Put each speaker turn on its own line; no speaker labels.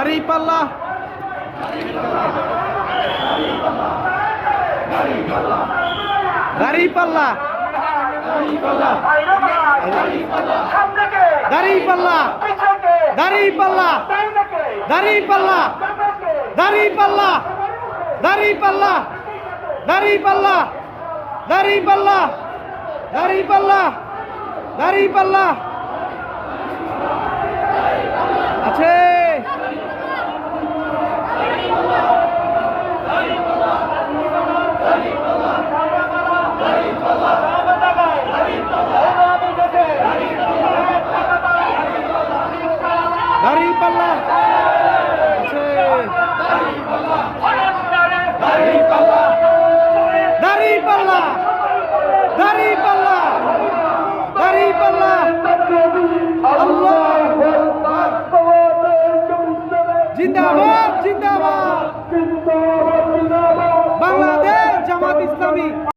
দাঁড়িপাল্লা দাঁড়িপাল্লা দাঁড়িপাল্লা দাঁড়িপাল্লা দাঁড়িপাল্লা দাঁড়িপাল্লা দাঁড়িপাল্লা দাঁড়িপাল্লা দাঁড়িপাল্লা দাঁড়িপাল্লা দাঁড়িপাল্লা আছে দাঁড়িপাল্লা আছে দাঁড়িপাল্লা দাঁড়িপাল্লা দাঁড়িপাল্লা দাঁড়িপাল্লা আল্লাহু আকবার জিন্দাবাদ জিন্দাবাদ